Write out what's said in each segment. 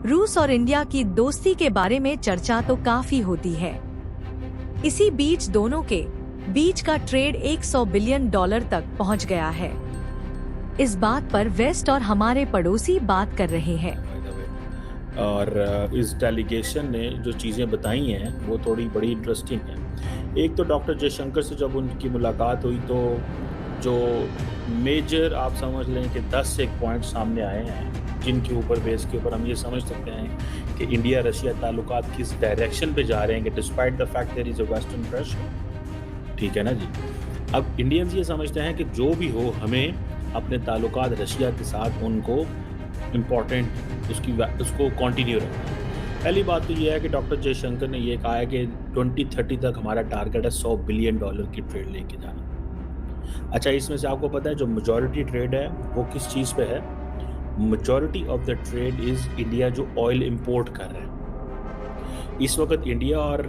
रूस और इंडिया की दोस्ती के बारे में चर्चा तो काफी होती है। इसी बीच दोनों के बीच का ट्रेड 100 बिलियन डॉलर तक पहुंच गया है। इस बात पर वेस्ट और हमारे पड़ोसी बात कर रहे हैं। और इस डेलीगेशन ने जो चीज़ें बताई हैं वो थोड़ी बड़ी इंटरेस्टिंग है। एक तो डॉक्टर जयशंकर से जब उनकी मुलाकात हुई तो जो मेजर आप समझ लें कि 10 एक पॉइंट सामने आए हैं जिनके ऊपर बेस के ऊपर हम ये समझ सकते हैं कि इंडिया रशिया ताल्लुकात किस डायरेक्शन पे जा रहे हैं कि despite the fact there is a western pressure. ठीक है ना जी। अब इंडियंस ये समझते हैं कि जो भी हो हमें अपने ताल्लुकात रशिया के साथ उनको इम्पॉर्टेंट उसको कंटिन्यू रखना है। पहली बात तो ये है कि डॉक्टर जयशंकर ने ये कहा है कि 2030 तक हमारा टारगेट है 100 बिलियन डॉलर की ट्रेड लेके जाना। अच्छा, इसमें से आपको पता है जो मेजॉरिटी ट्रेड है वो किस चीज़ पे है? Majority of the trade is India जो ऑयल इंपोर्ट कर रहा है। इस वक्त इंडिया और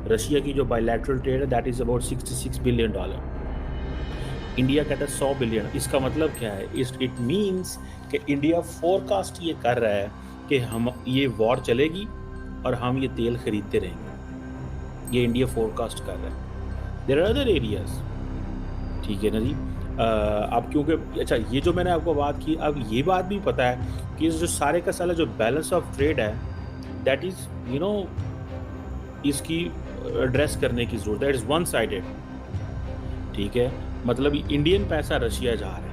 रशिया की जो बायलैटरल ट्रेड है that is about 66 billion dollar. India कहता है 100 बिलियन। इसका मतलब क्या है? इट मीन्स कि इंडिया फोरकास्ट ये कर रहा है कि हम ये वॉर चलेगी और हम ये तेल खरीदते रहेंगे। ये इंडिया फोरकास्ट कर रहा है। देयर आर अदर एरियाज, ठीक है ना जी। अब क्योंकि अच्छा ये जो मैंने आपको बात की, अब ये बात भी पता है कि जो सारे का सारा जो बैलेंस ऑफ ट्रेड है दैट इज़ इसकी एड्रेस करने की ज़रूरत है। इट इज़ वन साइडेड, ठीक है। मतलब इंडियन पैसा रशिया जा रहा है,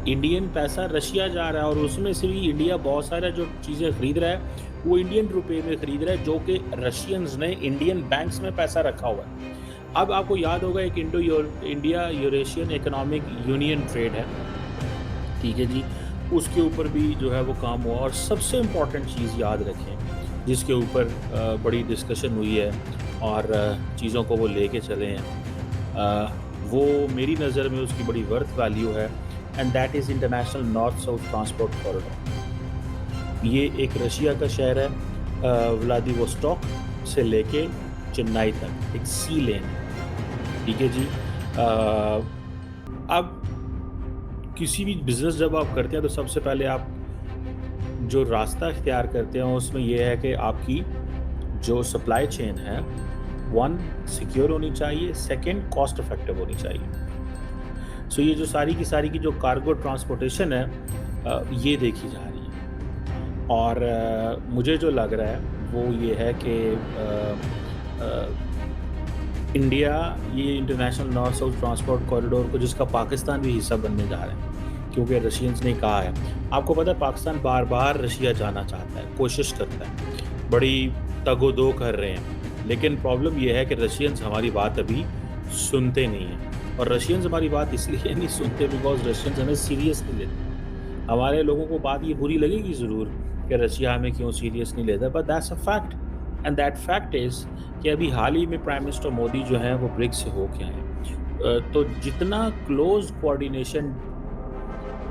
इंडियन पैसा रशिया जा रहा है और उसमें से भी इंडिया बहुत सारा जो चीज़ें खरीद रहा है वो इंडियन रुपए में खरीद रहा है जो कि रशियंस ने इंडियन बैंक्स में पैसा रखा हुआ है। अब आपको याद होगा एक India Eurasian economic union trade है, ठीक है जी। उसके ऊपर भी जो है वो काम हुआ। और सबसे इम्पॉर्टेंट चीज़ याद रखें जिसके ऊपर बड़ी डिस्कशन हुई है और चीज़ों को वो लेके चले हैं, वो मेरी नज़र में उसकी बड़ी वर्थ वैल्यू है and that is international north south transport corridor. ये एक रशिया का शहर है, व्लादिवोस्टॉक से लेके चेन्नई तक एक सी लेन है, ठीक है जी। अब किसी भी बिज़नेस जब आप करते हैं तो सबसे पहले आप जो रास्ता इख्तियार करते हैं उसमें यह है कि आपकी जो सप्लाई चेन है वन सिक्योर होनी चाहिए, सेकंड कॉस्ट इफेक्टिव होनी चाहिए। सो ये जो सारी की जो कार्गो ट्रांसपोर्टेशन है ये देखी जा रही है और मुझे जो लग रहा है वो ये है कि इंडिया ये international north south transport corridor को जिसका पाकिस्तान भी हिस्सा बनने जा रहा है क्योंकि रशियंस ने कहा है। आपको पता है पाकिस्तान बार बार रशिया जाना चाहता है, कोशिश करता है, बड़ी तगोदो कर रहे हैं, लेकिन प्रॉब्लम यह है कि रशियंस हमारी बात अभी सुनते नहीं हैं। और रशियंस हमारी बात इसलिए नहीं सुनते बिकॉज रशियंस हमें सीरियस नहीं लेते। हमारे लोगों को बात ये बुरी लगेगी ज़रूर कि रशिया हमें क्यों सीरियस नहीं लेता, but that's a fact and that fact is कि अभी हाल ही में प्राइम मिनिस्टर मोदी जो हैं वो ब्रिक्स से हो के आए। तो जितना क्लोज कोऑर्डिनेशन,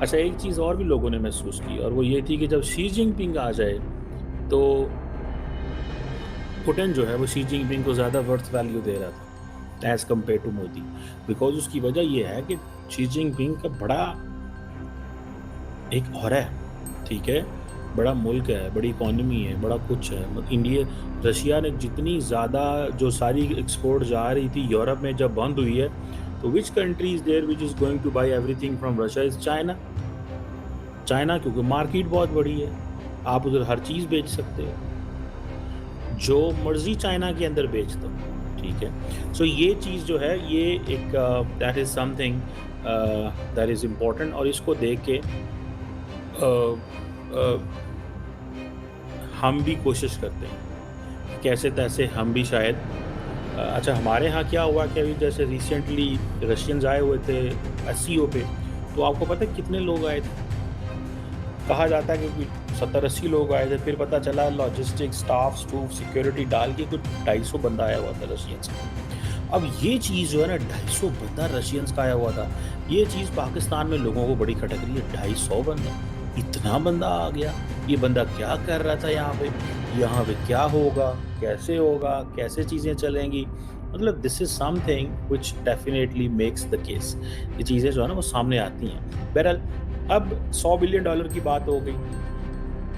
अच्छा एक चीज़ और भी लोगों ने महसूस की और वो ये थी कि जब शी जिनपिंग आ जाए तो पुतिन जो है वो शी जिनपिंग को ज़्यादा वर्थ वैल्यू दे रहा था as compare to Modi. Because उसकी वजह ये है कि शी जिनपिंग का बड़ा एक और है, ठीक है, बड़ा मुल्क है, बड़ी इकॉनमी है, बड़ा कुछ है। इंडिया रशिया ने जितनी ज़्यादा जो सारी एक्सपोर्ट जा रही थी यूरोप में जब बंद हुई है तो which country is there which is going to buy everything from Russia is China. China क्योंकि मार्केट बहुत बड़ी है, आप उधर हर चीज़ बेच सकते हो, जो मर्जी चाइना के अंदर बेच दो, ठीक है। सो ये चीज़ जो है ये एक that is something that is important और इसको देख के हम भी कोशिश करते हैं कैसे तैसे हम भी शायद अच्छा हमारे यहाँ क्या हुआ कि अभी जैसे रिसेंटली रशियंस आए हुए थे SCO पे, तो आपको पता है कितने लोग आए थे? कहा जाता है कि 70-80 लोग आए थे, फिर पता चला लॉजिस्टिक स्टाफ सिक्योरिटी डाल के कुछ 250 बंदा आया हुआ था रशियंस का। अब ये चीज़ जो है ना 250 बंदा रशियंस का आया हुआ था, ये चीज़ पाकिस्तान में लोगों को बड़ी खटक रही है। 250 बंदा, इतना बंदा आ गया, ये बंदा क्या कर रहा था यहाँ पे क्या होगा, कैसे चीज़ें चलेंगी। मतलब this is something which definitely makes the case. ये चीज़ें जो है ना वो सामने आती हैं। बहरहाल अब $100 बिलियन की बात हो गई,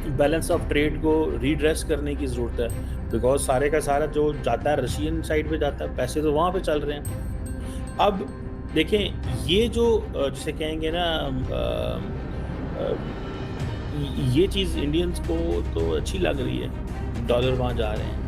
बैलेंस ऑफ ट्रेड को रीड्रेस करने की ज़रूरत है, बिकॉज़ सारे का सारा जो जाता है रशियन साइड पे जाता है, पैसे तो वहाँ पे चल रहे हैं। अब देखें, ये जो जिसे कहेंगे ना ये चीज़ इंडियंस को तो अच्छी लग रही है, डॉलर वहाँ जा रहे हैं।